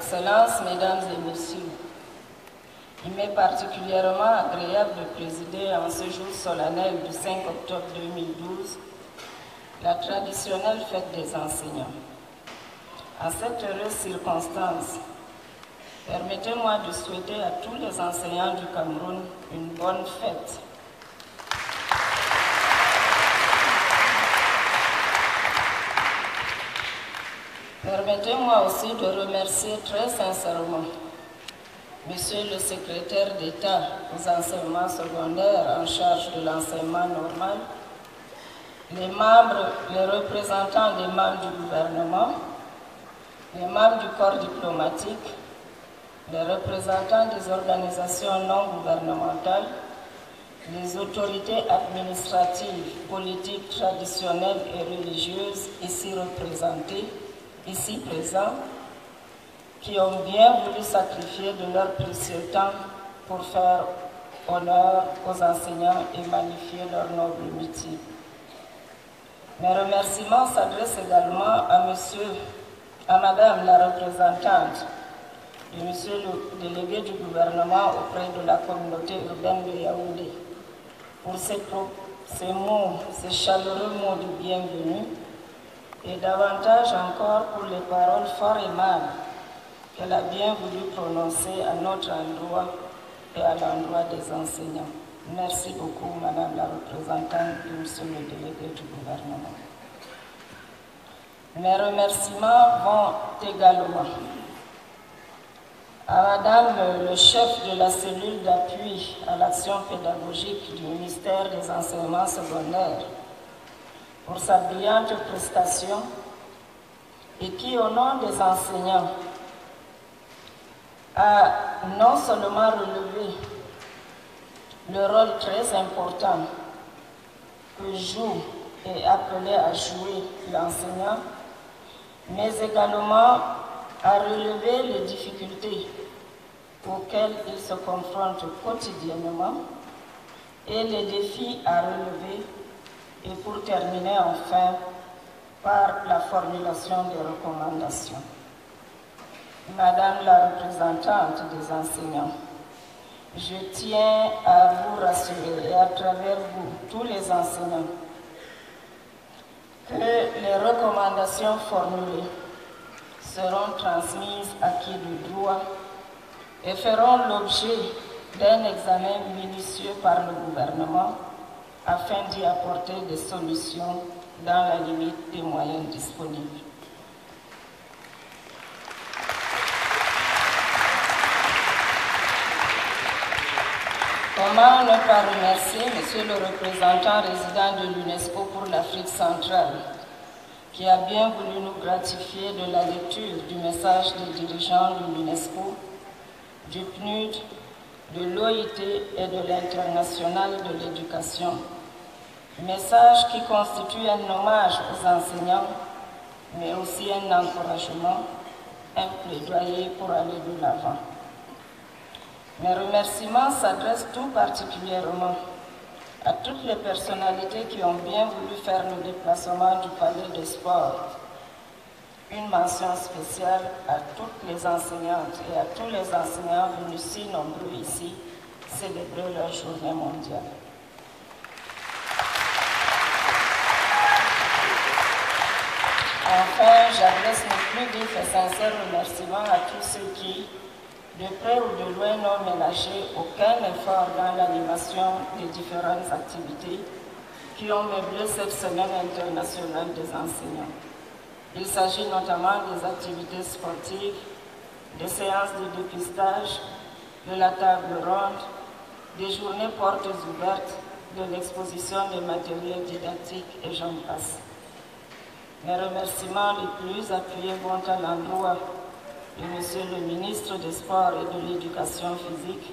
Excellences, Mesdames et Messieurs, il m'est particulièrement agréable de présider en ce jour solennel du 5 octobre 2012 la traditionnelle fête des enseignants. En cette heureuse circonstance, permettez-moi de souhaiter à tous les enseignants du Cameroun une bonne fête. Permettez-moi aussi de remercier très sincèrement Monsieur le secrétaire d'État aux enseignements secondaires en charge de l'enseignement normal, les représentants des membres du gouvernement, les membres du corps diplomatique, les représentants des organisations non gouvernementales, les autorités administratives, politiques, traditionnelles et religieuses ici représentées, ici présents, qui ont bien voulu sacrifier de leur précieux temps pour faire honneur aux enseignants et magnifier leur noble métier. Mes remerciements s'adressent également à Madame la représentante et Monsieur le délégué du gouvernement auprès de la communauté urbaine de Yaoundé pour ces mots, ces chaleureux mots de bienvenue et davantage encore pour les paroles fort aimables qu'elle a bien voulu prononcer à notre endroit et à l'endroit des enseignants. Merci beaucoup, Madame la représentante et Monsieur le délégué du gouvernement. Mes remerciements vont également à Madame le chef de la cellule d'appui à l'action pédagogique du ministère des enseignements secondaires pour sa brillante prestation et qui, au nom des enseignants, a non seulement relevé le rôle très important que joue et est appelé à jouer l'enseignant, mais également à relever les difficultés auxquelles il se confronte quotidiennement et les défis à relever, et pour terminer enfin par la formulation des recommandations. Madame la représentante des enseignants, je tiens à vous rassurer et à travers vous, tous les enseignants, que les recommandations formulées seront transmises à qui de droit et feront l'objet d'un examen minutieux par le gouvernement afin d'y apporter des solutions dans la limite des moyens disponibles. Comment ne pas remercier Monsieur le représentant résident de l'UNESCO pour l'Afrique centrale, qui a bien voulu nous gratifier de la lecture du message des dirigeants de l'UNESCO, du PNUD, de l'OIT et de l'International de l'éducation. Message qui constitue un hommage aux enseignants, mais aussi un encouragement, un plaidoyer pour aller de l'avant. Mes remerciements s'adressent tout particulièrement à toutes les personnalités qui ont bien voulu faire le déplacement du Palais des Sports. Une mention spéciale à toutes les enseignantes et à tous les enseignants venus si nombreux ici célébrer leur journée mondiale. Enfin, j'adresse mes plus vifs et sincères remerciements à tous ceux qui, de près ou de loin, n'ont ménagé aucun effort dans l'animation des différentes activités qui ont meublé cette semaine internationale des enseignants. Il s'agit notamment des activités sportives, des séances de dépistage, de la table ronde, des journées portes ouvertes, de l'exposition des matériels didactiques et j'en passe. Mes remerciements les plus appuyés vont à l'endroit de Monsieur le ministre des Sports et de l'Éducation physique,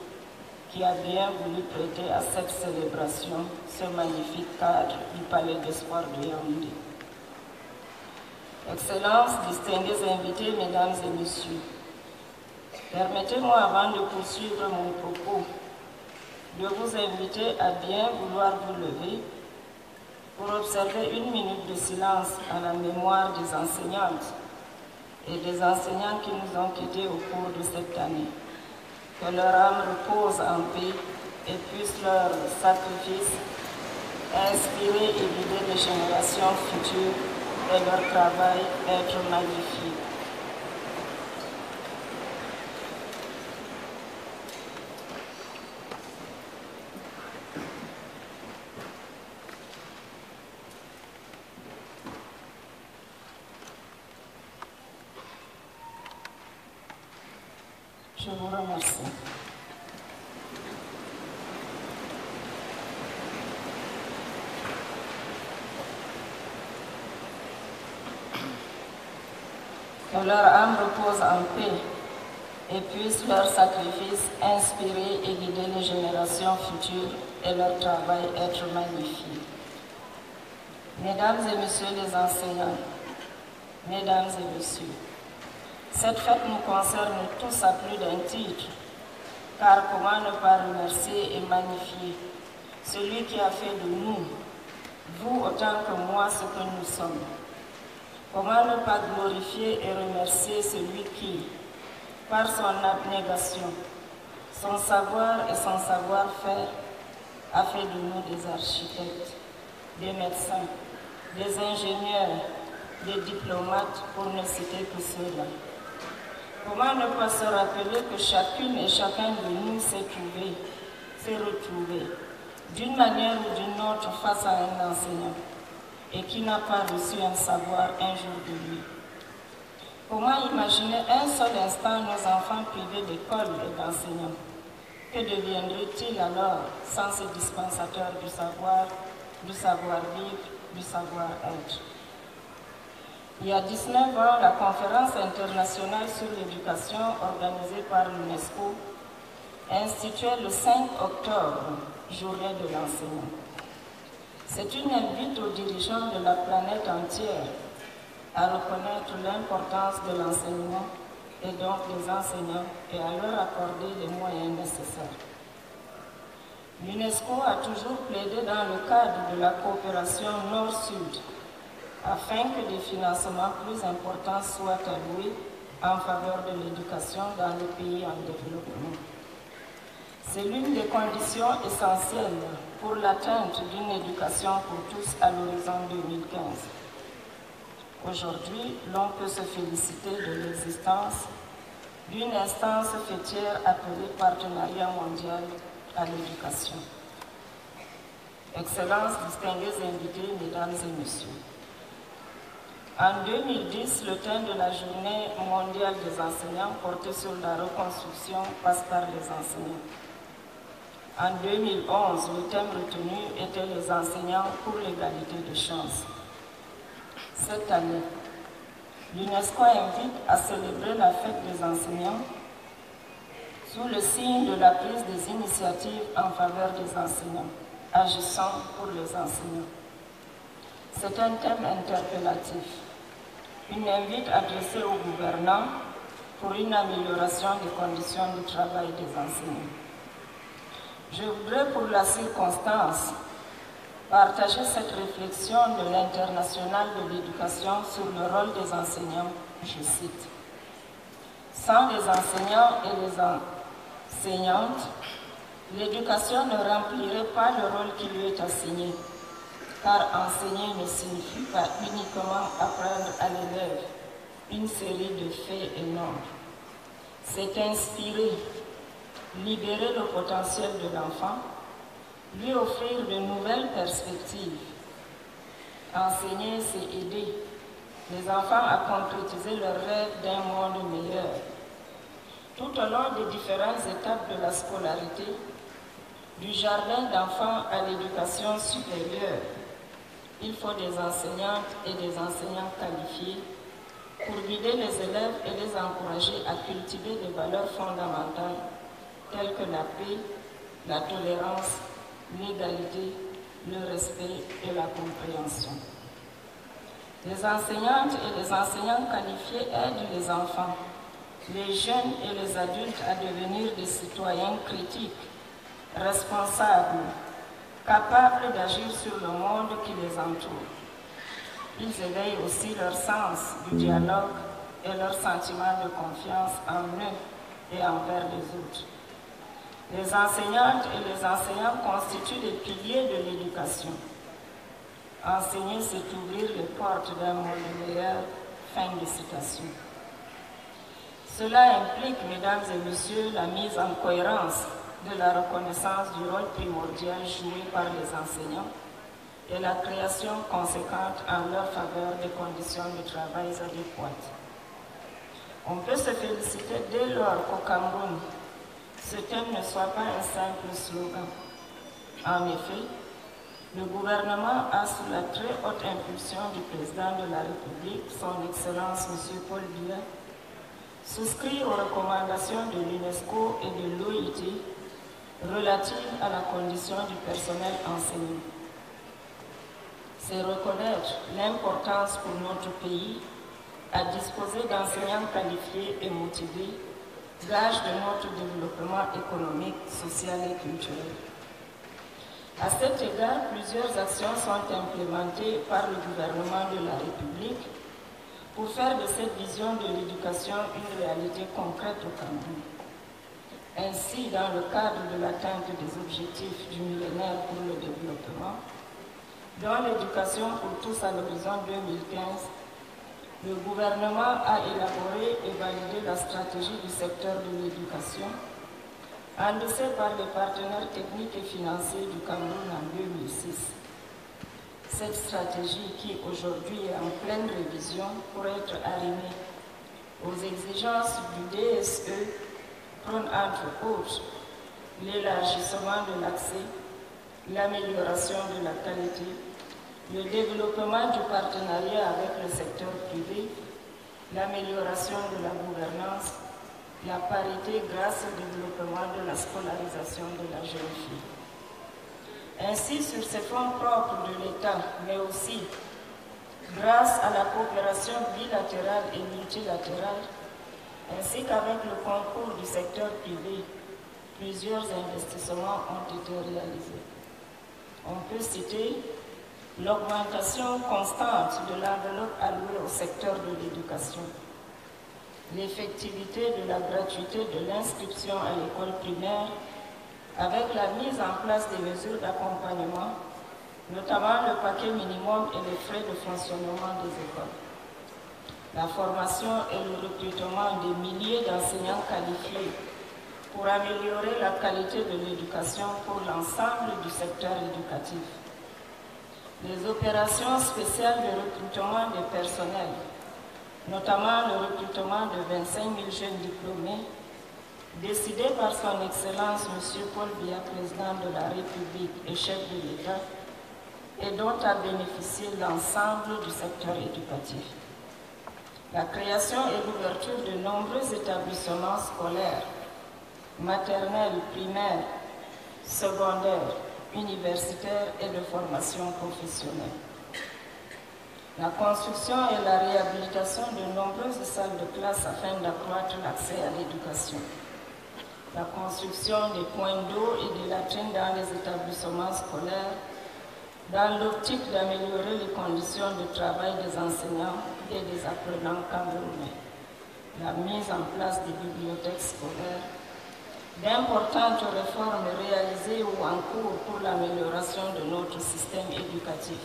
qui a bien voulu prêter à cette célébration ce magnifique cadre du Palais des Sports de Yaoundé. Excellences, distingués invités, Mesdames et Messieurs, permettez-moi avant de poursuivre mon propos, de vous inviter à bien vouloir vous lever pour observer une minute de silence à la mémoire des enseignantes et des enseignants qui nous ont quittés au cours de cette année. Que leur âme repose en paix et puisse leur sacrifice inspirer et guider les générations futures et leur travail être magnifié. Je vous remercie. Que leur âme repose en paix et puisse leur sacrifice inspirer et guider les générations futures et leur travail être magnifié. Mesdames et messieurs les enseignants, mesdames et messieurs, cette fête nous concerne tous à plus d'un titre, car comment ne pas remercier et magnifier celui qui a fait de nous, vous autant que moi, ce que nous sommes. Comment ne pas glorifier et remercier celui qui, par son abnégation, son savoir et son savoir-faire, a fait de nous des architectes, des médecins, des ingénieurs, des diplomates, pour ne citer que ceux-là. Comment ne pas se rappeler que chacune et chacun de nous s'est retrouvé, d'une manière ou d'une autre face à un enseignant, et qui n'a pas reçu un savoir un jour de lui. Comment imaginer un seul instant nos enfants privés d'école et d'enseignants? Que deviendraient-ils alors sans ces dispensateurs du savoir-vivre, du savoir-être? Il y a 19 ans, la conférence internationale sur l'éducation organisée par l'UNESCO instituait le 5 octobre, journée de l'enseignant. C'est une invite aux dirigeants de la planète entière à reconnaître l'importance de l'enseignement et donc des enseignants et à leur accorder les moyens nécessaires. L'UNESCO a toujours plaidé dans le cadre de la coopération Nord-Sud afin que des financements plus importants soient alloués en faveur de l'éducation dans les pays en développement. C'est l'une des conditions essentielles pour l'atteinte d'une éducation pour tous à l'horizon 2015. Aujourd'hui, l'on peut se féliciter de l'existence d'une instance fêtière appelée Partenariat mondial à l'éducation. Excellences, distingués invités, mesdames et messieurs. En 2010, le thème de la Journée mondiale des enseignants portait sur la reconstruction passe par les enseignants. En 2011, le thème retenu était les enseignants pour l'égalité de chance. Cette année, l'UNESCO invite à célébrer la fête des enseignants sous le signe de la prise des initiatives en faveur des enseignants, agissant pour les enseignants. C'est un thème interpellatif, une invite adressée aux gouvernants pour une amélioration des conditions de travail des enseignants. Je voudrais pour la circonstance partager cette réflexion de l'International de l'éducation sur le rôle des enseignants, je cite. Sans les enseignants et les enseignantes, l'éducation ne remplirait pas le rôle qui lui est assigné, car enseigner ne signifie pas uniquement apprendre à l'élève une série de faits et nombres. C'est inspirer, libérer le potentiel de l'enfant, lui offrir de nouvelles perspectives. Enseigner, c'est aider les enfants à concrétiser leur rêve d'un monde meilleur. Tout au long des différentes étapes de la scolarité, du jardin d'enfants à l'éducation supérieure, il faut des enseignantes et des enseignants qualifiés pour guider les élèves et les encourager à cultiver des valeurs fondamentales telles que la paix, la tolérance, l'égalité, le respect et la compréhension. Les enseignantes et les enseignants qualifiés aident les enfants, les jeunes et les adultes à devenir des citoyens critiques, responsables, capables d'agir sur le monde qui les entoure. Ils éveillent aussi leur sens du dialogue, et leur sentiment de confiance en eux et envers les autres. Les enseignantes et les enseignants constituent les piliers de l'éducation. Enseigner, c'est ouvrir les portes d'un monde meilleur. Fin de citation. Cela implique, mesdames et messieurs, la mise en cohérence de la reconnaissance du rôle primordial joué par les enseignants et la création conséquente en leur faveur des conditions de travail adéquates. On peut se féliciter dès lors qu'au Cameroun, ce thème ne soit pas un simple slogan. En effet, le gouvernement a, sous la très haute impulsion du président de la République, son Excellence M. Paul Biya, souscrit aux recommandations de l'UNESCO et de l'OIT relatives à la condition du personnel enseignant. C'est reconnaître l'importance pour notre pays à disposer d'enseignants qualifiés et motivés, gage de notre développement économique, social et culturel. À cet égard, plusieurs actions sont implémentées par le gouvernement de la République pour faire de cette vision de l'éducation une réalité concrète au Cameroun. Ainsi, dans le cadre de l'atteinte des objectifs du millénaire pour le développement, dont l'éducation pour tous à l'horizon 2015, le gouvernement a élaboré et validé la stratégie du secteur de l'éducation, endossée par les partenaires techniques et financiers du Cameroun en 2006. Cette stratégie, qui aujourd'hui est en pleine révision pour être arrimée aux exigences du DSE, prône entre autres l'élargissement de l'accès, l'amélioration de la qualité, le développement du partenariat avec le secteur privé, l'amélioration de la gouvernance, la parité grâce au développement de la scolarisation de la jeune fille. Ainsi, sur ces fonds propres de l'État, mais aussi grâce à la coopération bilatérale et multilatérale, ainsi qu'avec le concours du secteur privé, plusieurs investissements ont été réalisés. On peut citer l'augmentation constante de l'enveloppe allouée au secteur de l'éducation, l'effectivité de la gratuité de l'inscription à l'école primaire avec la mise en place des mesures d'accompagnement, notamment le paquet minimum et les frais de fonctionnement des écoles. La formation et le recrutement des milliers d'enseignants qualifiés pour améliorer la qualité de l'éducation pour l'ensemble du secteur éducatif. Les opérations spéciales de recrutement des personnels, notamment le recrutement de 25 000 jeunes diplômés, décidé par son Excellence M. Paul Biya, président de la République et chef de l'État, et dont a bénéficié l'ensemble du secteur éducatif. La création et l'ouverture de nombreux établissements scolaires, maternels, primaires, secondaires, universitaires et de formation professionnelle. La construction et la réhabilitation de nombreuses salles de classe afin d'accroître l'accès à l'éducation. La construction des points d'eau et des latrines dans les établissements scolaires, dans l'optique d'améliorer les conditions de travail des enseignants et des apprenants camerounais. La mise en place des bibliothèques scolaires, d'importantes réformes réalisées ou en cours pour l'amélioration de notre système éducatif,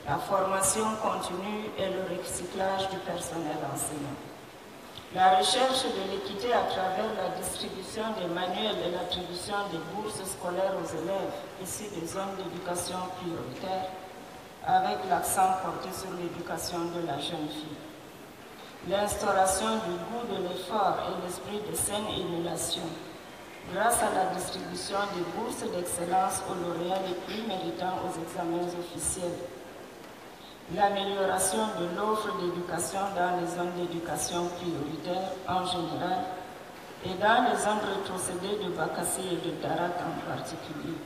la formation continue et le recyclage du personnel enseignant, la recherche de l'équité à travers la distribution des manuels et l'attribution des bourses scolaires aux élèves issus des zones d'éducation prioritaire, avec l'accent porté sur l'éducation de la jeune fille. L'instauration du goût de l'effort et l'esprit de saine émulation, grâce à la distribution des bourses d'excellence aux lauréats les plus méritants aux examens officiels. L'amélioration de l'offre d'éducation dans les zones d'éducation prioritaire en général et dans les zones rétrocédées de Bakassi et de Darak en particulier.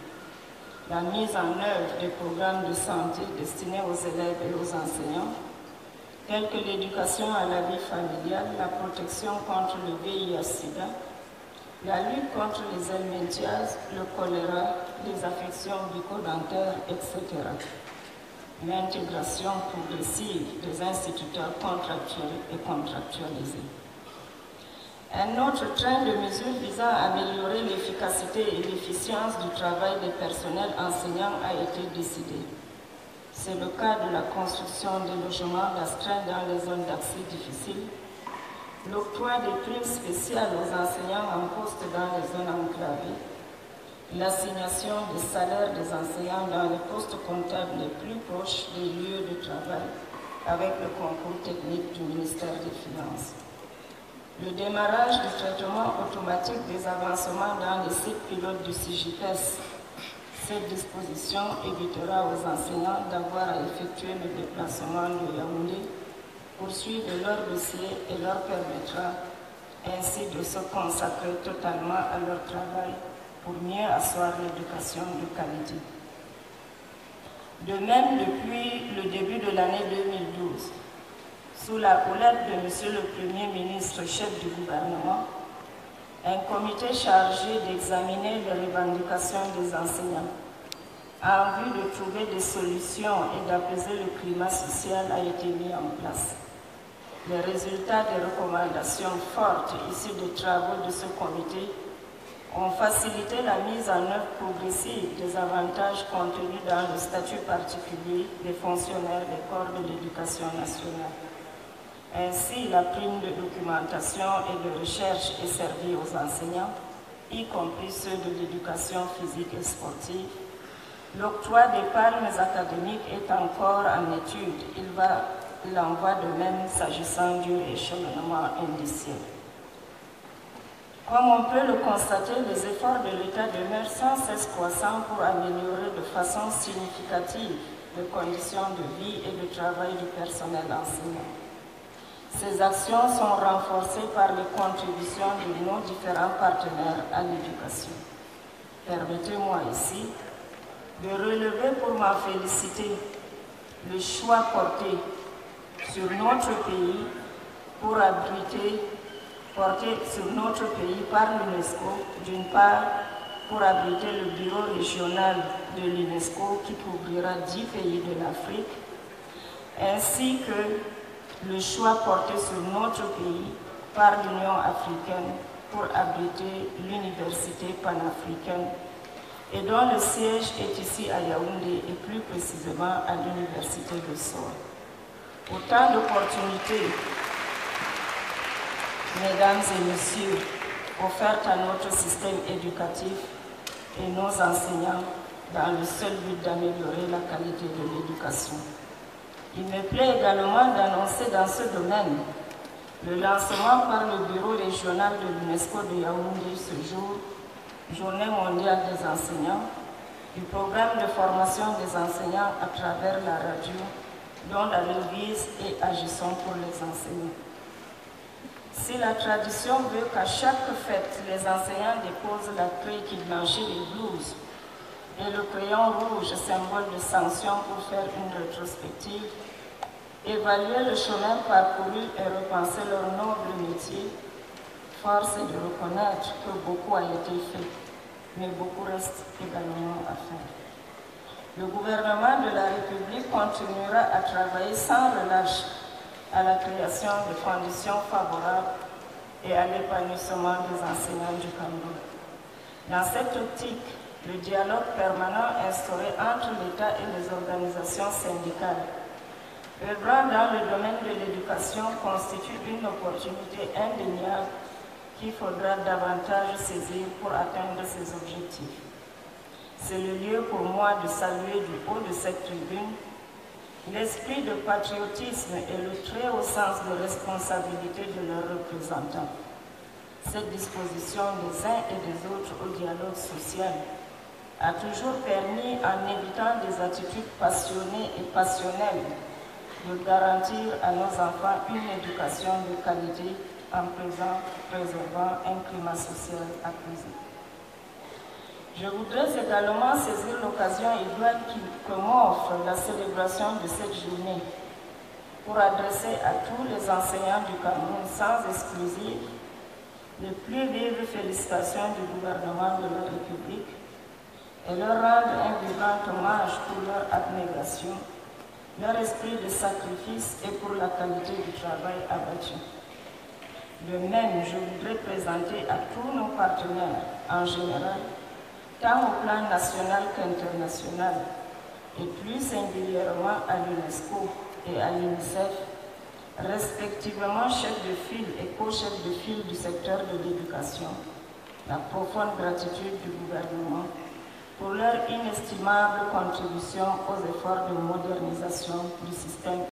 La mise en œuvre des programmes de santé destinés aux élèves et aux enseignants, tels que l'éducation à la vie familiale, la protection contre le VIH-Sida, la lutte contre les helminthiases, le choléra, les affections bucco-dentaires, etc. l'intégration progressive des instituteurs contractuels et contractualisés. Un autre train de mesures visant à améliorer l'efficacité et l'efficience du travail des personnels enseignants a été décidé. C'est le cas de la construction des logements d'astreinte dans les zones d'accès difficiles, l'octroi des primes spéciales aux enseignants en poste dans les zones enclavées, l'assignation des salaires des enseignants dans les postes comptables les plus proches des lieux de travail avec le concours technique du ministère des Finances. Le démarrage du traitement automatique des avancements dans les sites pilotes du CIGIPES. Cette disposition évitera aux enseignants d'avoir à effectuer le déplacement de Yaoundé pour suivre leur dossier et leur permettra ainsi de se consacrer totalement à leur travail pour mieux asseoir l'éducation de qualité. De même, depuis le début de l'année 2012, sous la houlette de M. le Premier ministre, chef du gouvernement, un comité chargé d'examiner les revendications des enseignants en vue de trouver des solutions et d'apaiser le climat social a été mis en place. Les résultats des recommandations fortes issues des travaux de ce comité ont facilité la mise en œuvre progressive des avantages contenus dans le statut particulier des fonctionnaires des corps de l'éducation nationale. Ainsi, la prime de documentation et de recherche est servie aux enseignants, y compris ceux de l'éducation physique et sportive. L'octroi des palmes académiques est encore en étude. Il en va de même s'agissant du échelonnement indiciel. Comme on peut le constater, les efforts de l'État demeurent sans cesse croissants pour améliorer de façon significative les conditions de vie et de travail du personnel enseignant. Ces actions sont renforcées par les contributions de nos différents partenaires à l'éducation. Permettez-moi ici de relever pour m'en féliciter le choix porté sur notre pays pour porté sur notre pays par l'UNESCO, d'une part pour abriter le bureau régional de l'UNESCO qui couvrira 10 pays de l'Afrique, ainsi que le choix porté sur notre pays par l'Union africaine pour abriter l'université panafricaine et dont le siège est ici à Yaoundé et plus précisément à l'université de Soa. Autant d'opportunités, mesdames et messieurs, offertes à notre système éducatif et nos enseignants dans le seul but d'améliorer la qualité de l'éducation. Il me plaît également d'annoncer dans ce domaine le lancement par le bureau régional de l'UNESCO de Yaoundé ce jour, Journée mondiale des enseignants, du programme de formation des enseignants à travers la radio, dont la devise est « Agissons pour les enseignants ». Si la tradition veut qu'à chaque fête, les enseignants déposent la craie qui blanchit les blouses et le crayon rouge, symbole de sanction pour faire une rétrospective, évaluer le chemin parcouru et repenser leur noble métier, force est de reconnaître que beaucoup a été fait, mais beaucoup reste également à faire. Le gouvernement de la République continuera à travailler sans relâche à la création de conditions favorables et à l'épanouissement des enseignants du Cameroun. Dans cette optique, le dialogue permanent instauré entre l'État et les organisations syndicales œuvrant dans le domaine de l'éducation constitue une opportunité indéniable qu'il faudra davantage saisir pour atteindre ces objectifs. C'est le lieu pour moi de saluer du haut de cette tribune l'esprit de patriotisme et le très haut sens de responsabilité de leurs représentants. Cette disposition des uns et des autres au dialogue social a toujours permis, en évitant des attitudes passionnées et passionnelles, de garantir à nos enfants une éducation de qualité en préservant un climat social apaisé. Je voudrais également saisir l'occasion idoine que m'offre la célébration de cette journée pour adresser à tous les enseignants du Cameroun sans exclusive les plus vives félicitations du gouvernement de la République et leur rendre un vibrant hommage pour leur abnégation leur esprit de sacrifice et pour la qualité du travail abattu. De même, je voudrais présenter à tous nos partenaires en général, tant au plan national qu'international, et plus singulièrement à l'UNESCO et à l'UNICEF, respectivement chef de file et co-chef de file du secteur de l'éducation, la profonde gratitude du gouvernement pour leur inestimable contribution aux efforts de modernisation du système